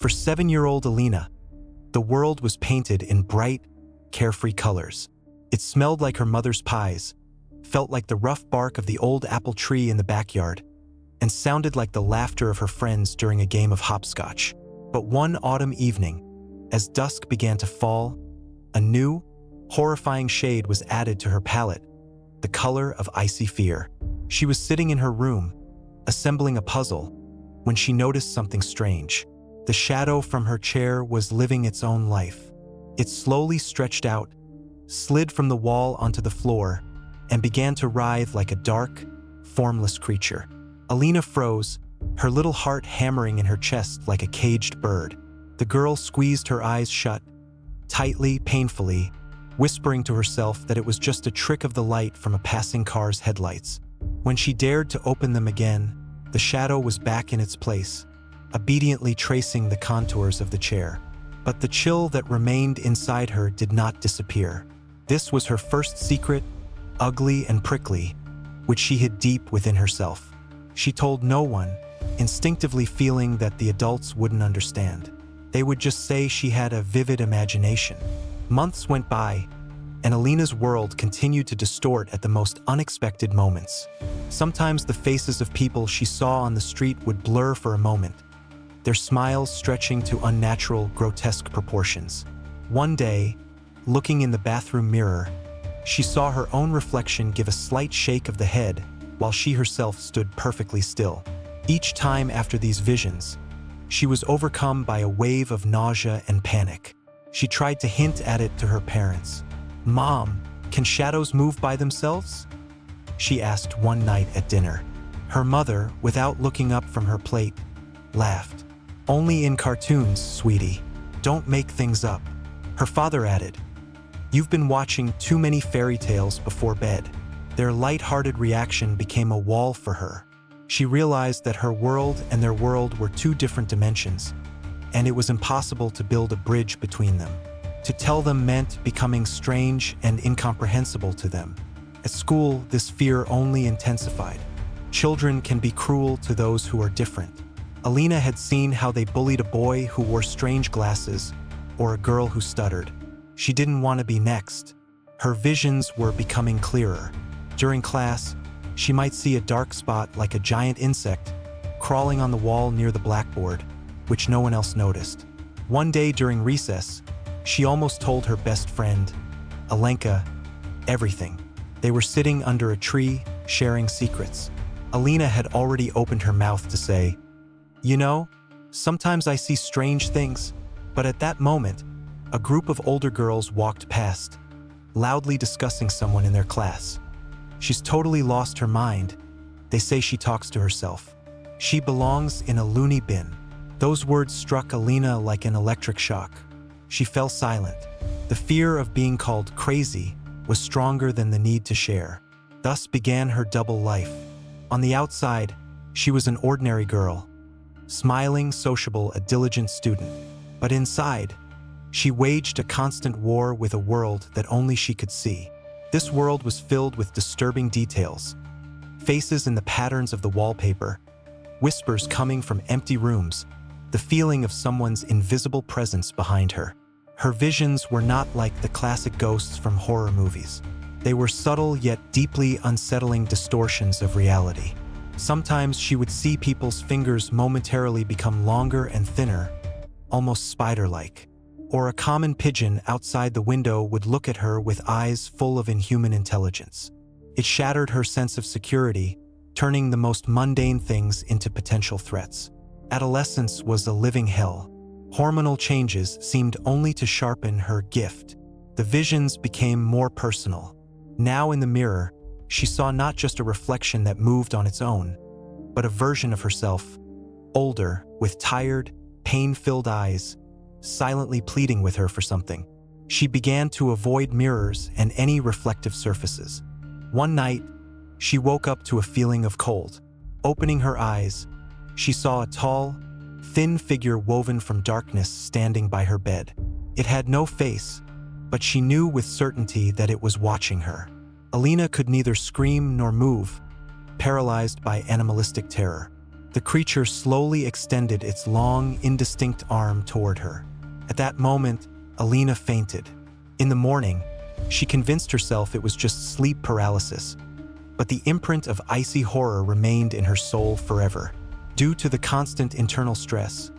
For 7-year-old Alina, the world was painted in bright, carefree colors. It smelled like her mother's pies, felt like the rough bark of the old apple tree in the backyard, and sounded like the laughter of her friends during a game of hopscotch. But one autumn evening, as dusk began to fall, a new, horrifying shade was added to her palette, the color of icy fear. She was sitting in her room, assembling a puzzle, when she noticed something strange. The shadow from her chair was living its own life. It slowly stretched out, slid from the wall onto the floor, and began to writhe like a dark, formless creature. Alina froze, her little heart hammering in her chest like a caged bird. The girl squeezed her eyes shut, tightly, painfully, whispering to herself that it was just a trick of the light from a passing car's headlights. When she dared to open them again, the shadow was back in its place, obediently tracing the contours of the chair. But the chill that remained inside her did not disappear. This was her first secret, ugly and prickly, which she hid deep within herself. She told no one, instinctively feeling that the adults wouldn't understand. They would just say she had a vivid imagination. Months went by, and Alina's world continued to distort at the most unexpected moments. Sometimes the faces of people she saw on the street would blur for a moment, their smiles stretching to unnatural, grotesque proportions. One day, looking in the bathroom mirror, she saw her own reflection give a slight shake of the head while she herself stood perfectly still. Each time after these visions, she was overcome by a wave of nausea and panic. She tried to hint at it to her parents. "Mom, can shadows move by themselves?" she asked one night at dinner. Her mother, without looking up from her plate, laughed. "Only in cartoons, sweetie. Don't make things up." Her father added, "You've been watching too many fairy tales before bed." Their light-hearted reaction became a wall for her. She realized that her world and their world were two different dimensions, and it was impossible to build a bridge between them. To tell them meant becoming strange and incomprehensible to them. At school, this fear only intensified. Children can be cruel to those who are different. Alina had seen how they bullied a boy who wore strange glasses or a girl who stuttered. She didn't want to be next. Her visions were becoming clearer. During class, she might see a dark spot like a giant insect crawling on the wall near the blackboard, which no one else noticed. One day during recess, she almost told her best friend, Alenka, everything. They were sitting under a tree, sharing secrets. Alina had already opened her mouth to say, "You know, sometimes I see strange things," but at that moment, a group of older girls walked past, loudly discussing someone in their class. "She's totally lost her mind. They say she talks to herself. She belongs in a loony bin." Those words struck Alina like an electric shock. She fell silent. The fear of being called crazy was stronger than the need to share. Thus began her double life. On the outside, she was an ordinary girl, smiling, sociable, a diligent student. But inside, she waged a constant war with a world that only she could see. This world was filled with disturbing details, faces in the patterns of the wallpaper, whispers coming from empty rooms, the feeling of someone's invisible presence behind her. Her visions were not like the classic ghosts from horror movies. They were subtle yet deeply unsettling distortions of reality. Sometimes she would see people's fingers momentarily become longer and thinner, almost spider-like. Or a common pigeon outside the window would look at her with eyes full of inhuman intelligence. It shattered her sense of security, turning the most mundane things into potential threats. Adolescence was a living hell. Hormonal changes seemed only to sharpen her gift. The visions became more personal. Now in the mirror, she saw not just a reflection that moved on its own, but a version of herself, older, with tired, pain-filled eyes, silently pleading with her for something. She began to avoid mirrors and any reflective surfaces. One night, she woke up to a feeling of cold. Opening her eyes, she saw a tall, thin figure woven from darkness standing by her bed. It had no face, but she knew with certainty that it was watching her. Alina could neither scream nor move, paralyzed by animalistic terror. The creature slowly extended its long, indistinct arm toward her. At that moment, Alina fainted. In the morning, she convinced herself it was just sleep paralysis, but the imprint of icy horror remained in her soul forever. Due to the constant internal stress,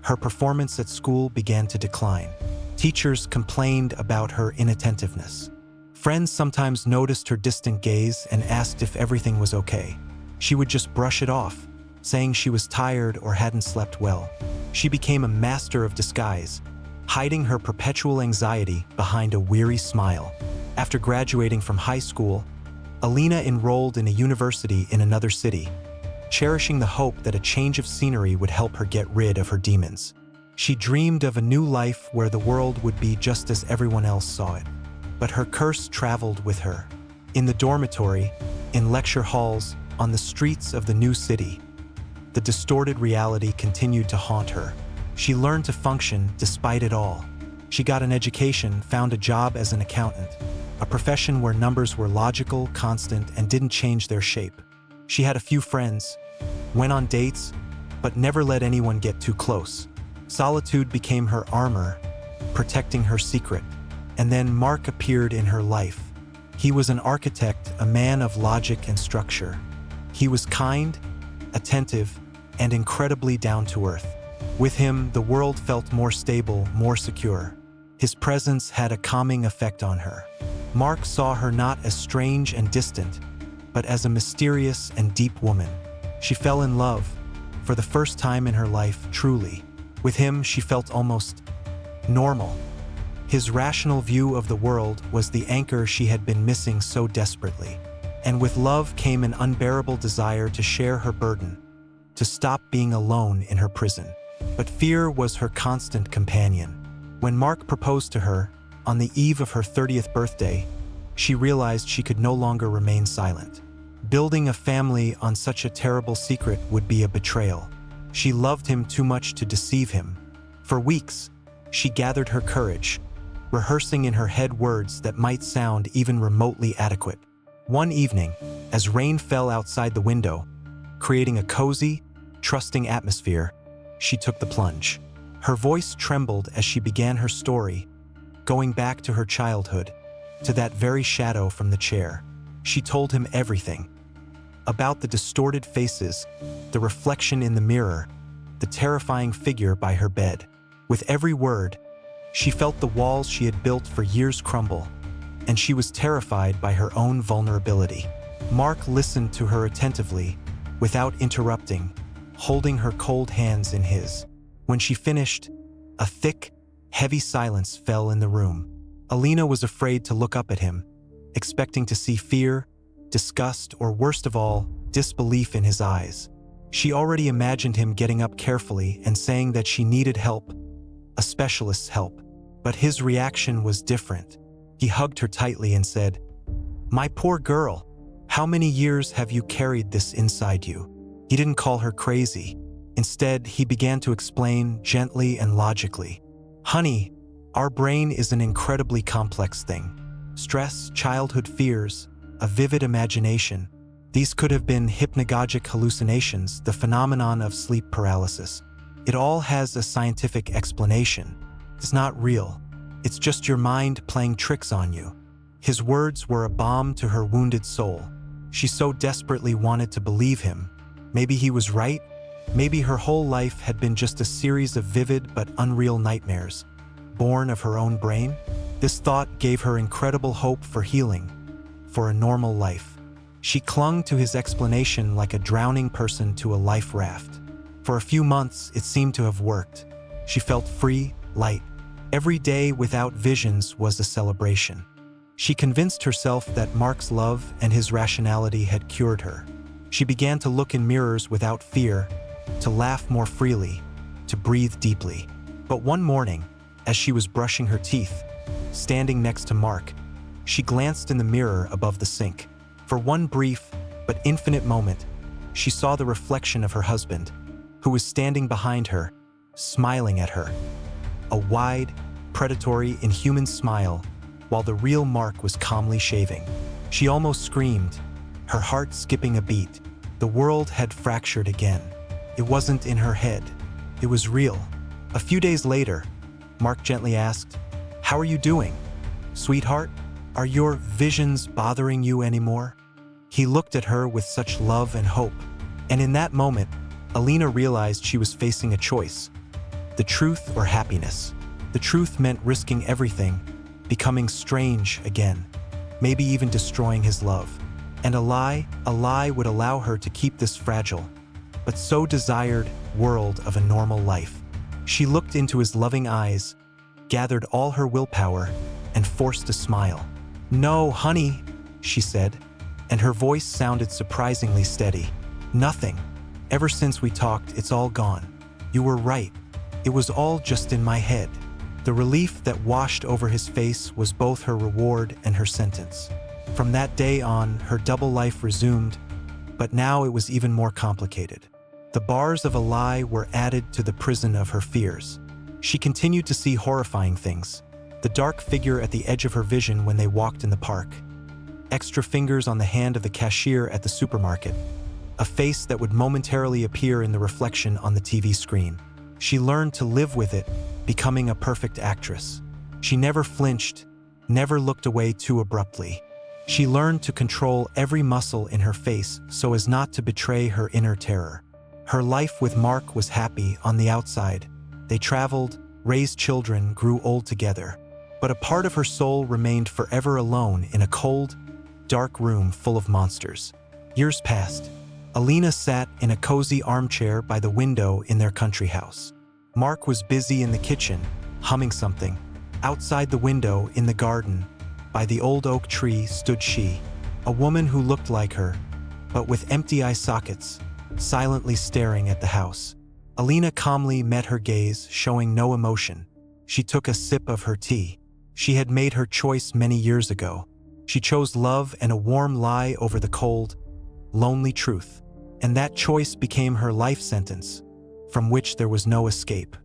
her performance at school began to decline. Teachers complained about her inattentiveness. Friends sometimes noticed her distant gaze and asked if everything was okay. She would just brush it off, saying she was tired or hadn't slept well. She became a master of disguise, hiding her perpetual anxiety behind a weary smile. After graduating from high school, Alina enrolled in a university in another city, cherishing the hope that a change of scenery would help her get rid of her demons. She dreamed of a new life where the world would be just as everyone else saw it. But her curse traveled with her. In the dormitory, in lecture halls, on the streets of the new city, the distorted reality continued to haunt her. She learned to function despite it all. She got an education, found a job as an accountant, a profession where numbers were logical, constant, and didn't change their shape. She had a few friends, went on dates, but never let anyone get too close. Solitude became her armor, protecting her secret. And then Mark appeared in her life. He was an architect, a man of logic and structure. He was kind, attentive, and incredibly down-to-earth. With him, the world felt more stable, more secure. His presence had a calming effect on her. Mark saw her not as strange and distant, but as a mysterious and deep woman. She fell in love, for the first time in her life, truly. With him, she felt almost normal. His rational view of the world was the anchor she had been missing so desperately. And with love came an unbearable desire to share her burden, to stop being alone in her prison. But fear was her constant companion. When Mark proposed to her, on the eve of her 30th birthday, she realized she could no longer remain silent. Building a family on such a terrible secret would be a betrayal. She loved him too much to deceive him. For weeks, she gathered her courage, rehearsing in her head words that might sound even remotely adequate. One evening, as rain fell outside the window, creating a cozy, trusting atmosphere, she took the plunge. Her voice trembled as she began her story, going back to her childhood, to that very shadow from the chair. She told him everything. About the distorted faces, the reflection in the mirror, the terrifying figure by her bed. With every word, she felt the walls she had built for years crumble, and she was terrified by her own vulnerability. Mark listened to her attentively, without interrupting, holding her cold hands in his. When she finished, a thick, heavy silence fell in the room. Alina was afraid to look up at him, expecting to see fear, disgust, or worst of all, disbelief in his eyes. She already imagined him getting up carefully and saying that she needed help, a specialist's help. But his reaction was different. He hugged her tightly and said, "My poor girl, how many years have you carried this inside you?" He didn't call her crazy. Instead, he began to explain gently and logically. "Honey, our brain is an incredibly complex thing. Stress, childhood fears, a vivid imagination. These could have been hypnagogic hallucinations, the phenomenon of sleep paralysis. It all has a scientific explanation. It's not real. It's just your mind playing tricks on you." His words were a balm to her wounded soul. She so desperately wanted to believe him. Maybe he was right. Maybe her whole life had been just a series of vivid but unreal nightmares, born of her own brain. This thought gave her incredible hope for healing, for a normal life. She clung to his explanation like a drowning person to a life raft. For a few months, it seemed to have worked. She felt free, light. Every day without visions was a celebration. She convinced herself that Mark's love and his rationality had cured her. She began to look in mirrors without fear, to laugh more freely, to breathe deeply. But one morning, as she was brushing her teeth, standing next to Mark, she glanced in the mirror above the sink. For one brief but infinite moment, she saw the reflection of her husband, who was standing behind her, smiling at her. A wide, predatory, inhuman smile, while the real Mark was calmly shaving. She almost screamed, her heart skipping a beat. The world had fractured again. It wasn't in her head. It was real. A few days later, Mark gently asked, "How are you doing? Sweetheart, are your visions bothering you anymore?" He looked at her with such love and hope, and in that moment, Alina realized she was facing a choice: the truth or happiness. The truth meant risking everything, becoming strange again, maybe even destroying his love. And a lie would allow her to keep this fragile, but so desired world of a normal life. She looked into his loving eyes, gathered all her willpower, and forced a smile. "No, honey," she said, and her voice sounded surprisingly steady. "Nothing. Ever since we talked, it's all gone. You were right. It was all just in my head." The relief that washed over his face was both her reward and her sentence. From that day on, her double life resumed, but now it was even more complicated. The bars of a lie were added to the prison of her fears. She continued to see horrifying things: the dark figure at the edge of her vision when they walked in the park, extra fingers on the hand of the cashier at the supermarket, a face that would momentarily appear in the reflection on the TV screen. She learned to live with it, becoming a perfect actress. She never flinched, never looked away too abruptly. She learned to control every muscle in her face so as not to betray her inner terror. Her life with Mark was happy on the outside. They traveled, raised children, grew old together. But a part of her soul remained forever alone in a cold, dark room full of monsters. Years passed. Alina sat in a cozy armchair by the window in their country house. Mark was busy in the kitchen, humming something. Outside the window, in the garden, by the old oak tree, stood she, a woman who looked like her, but with empty eye sockets, silently staring at the house. Alina calmly met her gaze, showing no emotion. She took a sip of her tea. She had made her choice many years ago. She chose love and a warm lie over the cold, lonely truth. And that choice became her life sentence, from which there was no escape.